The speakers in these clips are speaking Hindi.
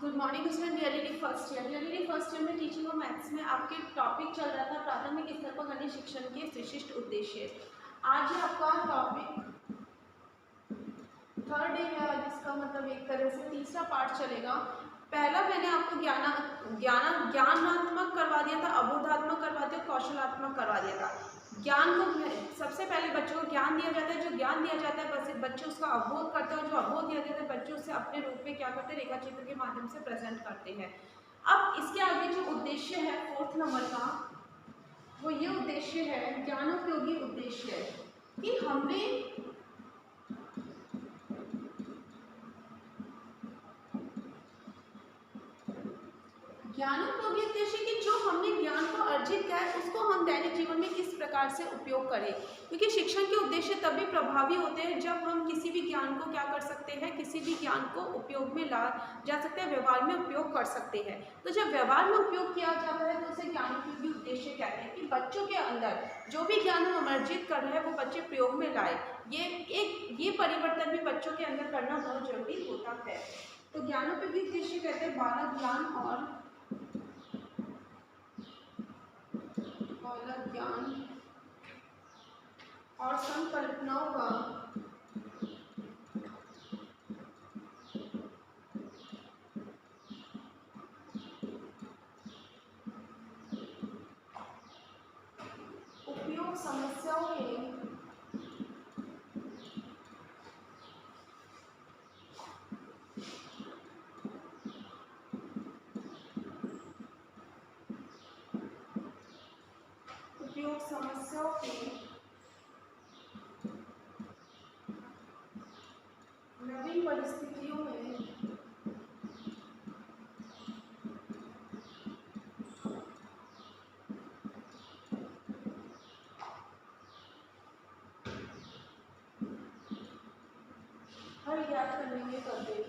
Good morning student. Reality first year में टीचिंग और मैथ्स में आपके टॉपिक चल रहा था प्राथमिक स्तर पर गणित शिक्षण के विशिष्ट उद्देश्य। आज ये आपका टॉपिक थर्ड डे है, जिसका मतलब एक तरह से तीसरा पार्ट चलेगा। पहला मैंने आपको ज्ञानात्मक करवा दिया था, अबोधात्मक करवा दिया, कौशलात्मक करवा दिया था। ज्ञान को सबसे पहले बच्चों को ज्ञान दिया जाता है, जो ज्ञान दिया जाता है बस बच्चे उसका अवबोध करते हैं, और जो अवबोध दिया जाता है बच्चे उससे अपने रूप में क्या करते हैं, रेखा चित्र के माध्यम से प्रेजेंट करते हैं। अब इसके आगे जो उद्देश्य है फोर्थ नंबर का, वो ये उद्देश्य है ज्ञानोपयोगी उद्देश्य, कि हमने ज्ञानोपयोगी उद्देश्य कि जो हमने ज्ञान को अर्जित किया है उसको हम दैनिक जीवन में किस प्रकार से उपयोग करें, क्योंकि शिक्षण के उद्देश्य तभी प्रभावी होते हैं जब हम किसी भी ज्ञान को क्या कर सकते हैं, किसी भी ज्ञान को उपयोग में ला जा सकते हैं, व्यवहार में उपयोग कर सकते हैं। तो जब व्यवहार में उपयोग किया जाता है तो उसे ज्ञानोपयोगी उद्देश्य कहते हैं, कि बच्चों के अंदर जो भी ज्ञान हम अर्जित कर रहे हैं वो बच्चे प्रयोग में लाए। ये परिवर्तन भी बच्चों के अंदर करना बहुत जरूरी होता है। तो ज्ञानोपयोगी उद्देश्य कहते हैं बालक ज्ञान और ज्ञान और संकल्पनाओं का उपयोग समस्याओं के नवीन परिस्थितियों में हल ज्ञात करने में करते हैं।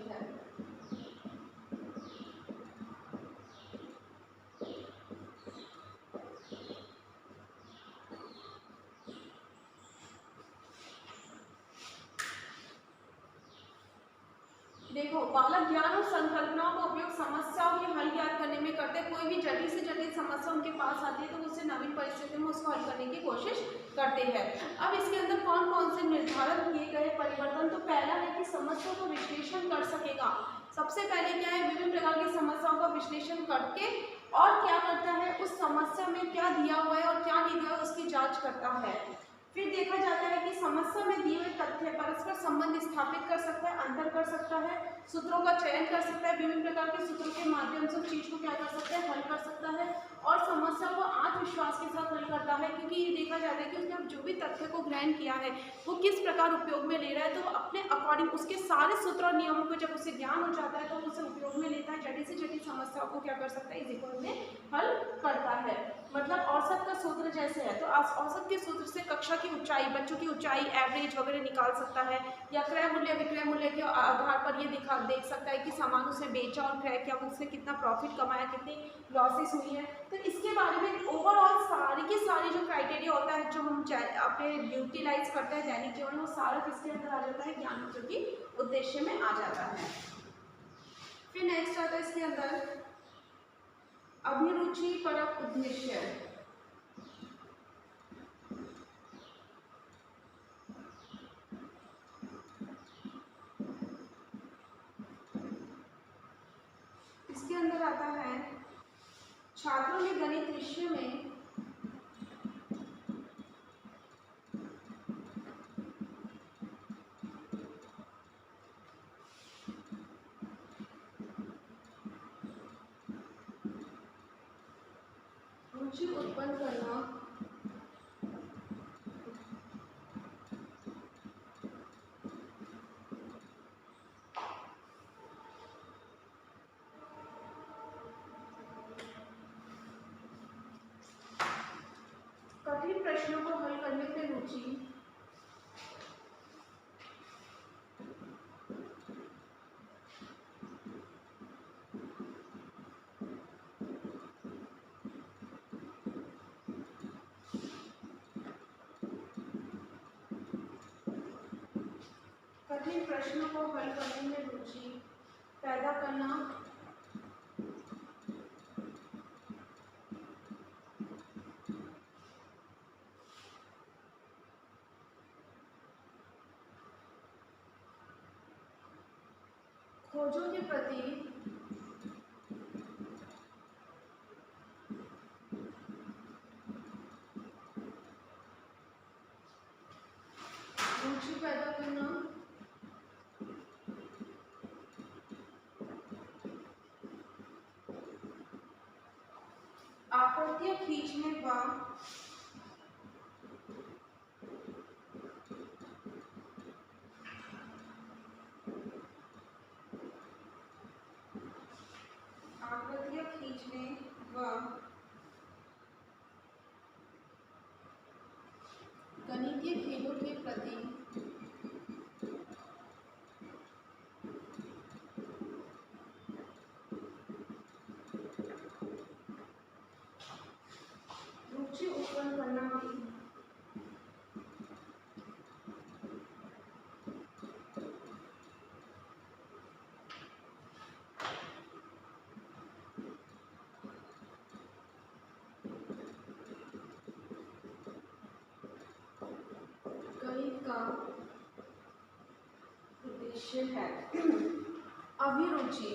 देखो, बालक ज्ञान और संकल्पनाओं का उपयोग समस्याओं के हल ज्ञात करने में करते हैं। कोई भी जटिल से जटिल समस्या उनके पास आती है तो उससे नवीन परिस्थिति में उसको हल करने की कोशिश करते हैं। अब इसके अंदर कौन कौन से निर्धारित किए गए परिवर्तन, तो पहला है कि समस्या को विश्लेषण कर सकेगा। सबसे पहले क्या है, विभिन्न प्रकार की समस्याओं का विश्लेषण करके और क्या करता है, उस समस्या में क्या दिया हुआ है और क्या नहीं दिया हुआ उसकी जाँच करता है। फिर देखा जाता है कि समस्या में दिए हुए तथ्य परस्पर संबंध स्थापित कर सकता है, अंतर कर सकता है, सूत्रों का चयन कर सकता है, विभिन्न प्रकार के सूत्रों के माध्यम से चीज को क्या कर सकता है, हल कर सकता है, और समस्या को आत्मविश्वास के साथ हल करता है। क्योंकि ये देखा जाता है कि उसने जो भी तथ्य को ग्रहण किया है वो किस प्रकार उपयोग में ले रहा है, तो अपने अकॉर्डिंग उसके सारे सूत्र और नियमों को जब उसे ज्ञान हो जाता है तो उसे उपयोग में लेता है, जटिल से जटिल समस्याओं को क्या कर सकता है, इस इक्वल में हल करता है। मतलब औसत का सूत्र जैसे है, तो औसत के सूत्र से कक्षा की ऊंचाई, बच्चों की ऊंचाई, एवरेज वगैरह निकाल सकता है, या क्रय मूल्य विक्रय मूल्य के आधार पर ये देख सकता है कि सामान उसे बेचा और क्रय किया, उससे कितना प्रॉफिट कमाया, कितनी लॉसेस हुई है। तो इसके बारे में ओवरऑल सारी की सारी जो क्राइटेरिया होता है जो हम अपने यूटिलाइज करते हैं दैनिक जीवन में, वो सारा किसके अंदर आ जाता है, ज्ञानोपयोगी उद्देश्य में आ जाता है। फिर नेक्स्ट आता है इसके अंदर अभिरुचि परक उद्देश्य। इसके अंदर आता है छात्रों में गणित विषय में रुचि उत्पन्न करना, कठिन प्रश्नों को हल करने में रुचि, कठिन प्रश्नों को हल करने में रुचि पैदा करना, खोजों के प्रति रुचि पैदा करना, आकृतियां खींचने व आकृतियां खींचने व गणितीय खेलों के प्रति रुचि उत्पन्न करना भी गणित का उद्देश्य है। अभिरुचि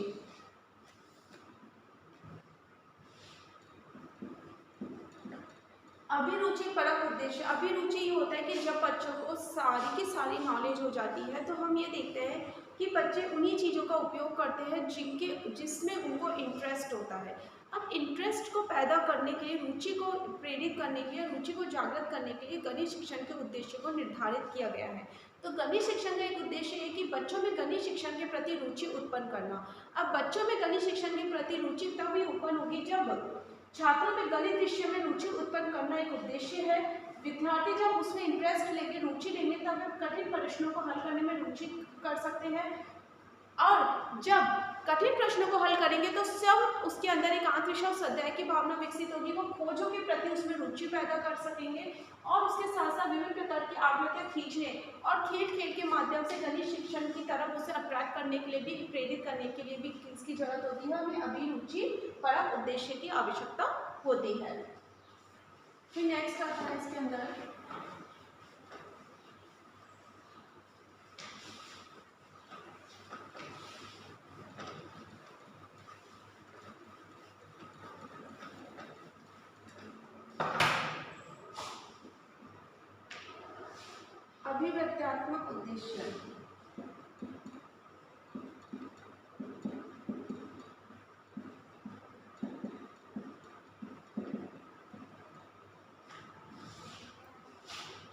अभिरुचि परक उद्देश्य। अभिरुचि ये होता है कि जब बच्चों को सारी की सारी नॉलेज हो जाती है तो हम ये देखते हैं कि बच्चे उन्हीं चीज़ों का उपयोग करते हैं जिसमें उनको इंटरेस्ट होता है। अब इंटरेस्ट को पैदा करने के लिए, रुचि को प्रेरित करने के लिए, रुचि को जागृत करने के लिए गणित शिक्षण के उद्देश्य को निर्धारित किया गया है। तो गणित शिक्षण का एक उद्देश्य है कि बच्चों में गणित शिक्षण के प्रति रुचि उत्पन्न करना। अब बच्चों में गणित शिक्षण के प्रति रुचि तभी उत्पन्न होगी जब छात्रों में गणित विषय में रुचि उत्पन्न करना एक उद्देश्य है। विद्यार्थी जब उसमें इंटरेस्ट लेंगे, रुचि लेंगे, तब वे कठिन प्रश्नों को हल करने में रुचि कर सकते हैं। और जब कठिन प्रश्नों को हल करेंगे तो सब उसके अंदर एक आत्मविश्वास, अध्याय की भावना विकसित होगी। वो खोजों के प्रति उसमें रुचि पैदा कर सकेंगे और उसके साथ साथ विभिन्न प्रकार की आकृतियां खींचने और खेल के माध्यम से गणित शिक्षण की तरफ उसे अट्रैक्ट करने के लिए भी, प्रेरित करने के लिए भी किसकी जरूरत होती है? हमें अभिरुचि परक उद्देश्य की आवश्यकता होती है। फिर नेक्स्ट आता है इसके अंदर अभिव्यक्त्यात्मक उद्देश्य।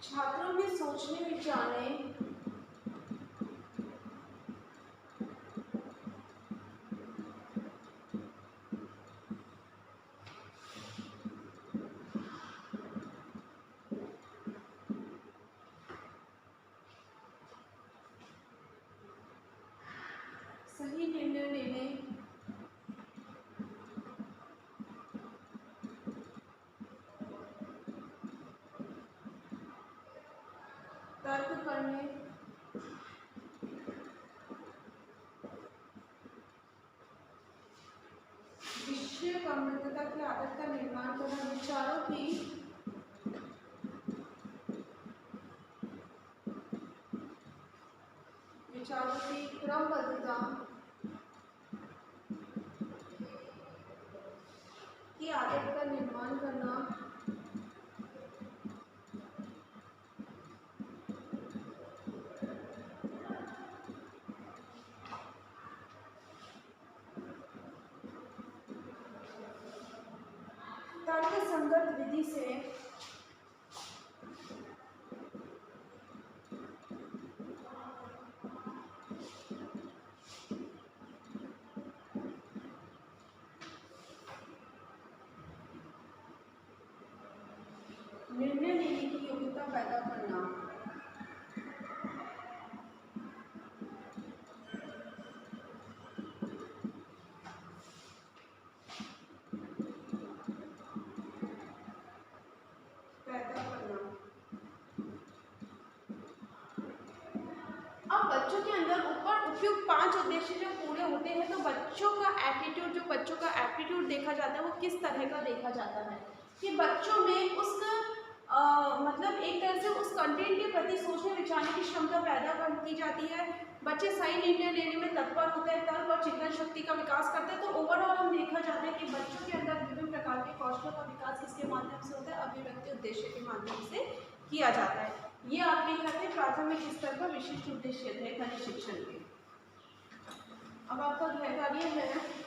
छात्रों में सोचने, विचारने, सही निर्णय लेने, तर्क करने, विषय अमृतता की आदत का निर्माण करना, विचारों की क्रमबद्धता की आदत का निर्माण करना, तर्क संगत विधि से निर्णय लेने की योग्यता पैदा करना, अब बच्चों के अंदर ऊपर उपयुक्त 5 उद्देश्य जब पूरे होते हैं तो बच्चों का एटीट्यूड, जो बच्चों का एप्टीट्यूड देखा जाता है वो किस तरह का देखा जाता है कि बच्चों में उस मतलब एक तरह से उस कंटेंट के प्रति सोचने विचारने की क्षमता पैदा की जाती है। बच्चे सही निर्णय लेने में तत्पर होते हैं, तर्क और चिंतन शक्ति का विकास करते हैं। तो ओवरऑल हम देखा जाता है कि बच्चों के अंदर विभिन्न प्रकार के कौशलों का विकास किसके माध्यम से होता है, अभिव्यक्ति उद्देश्य के माध्यम से किया जाता है। ये आप लिख सकते हैं प्राथमिक स्तर पर विशिष्ट उद्देश्य थे खनिज शिक्षण के। अब आपका गृह कार्य है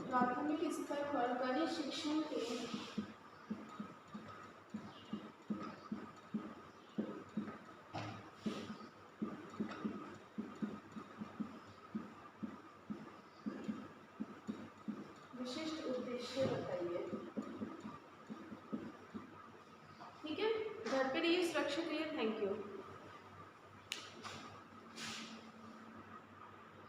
प्राथमिक स्तर पर खनिज शिक्षण के विशिष्ट उद्देश्य बताइए। ठीक है, घर पे रहिए, सुरक्षित रहिए। Thank you.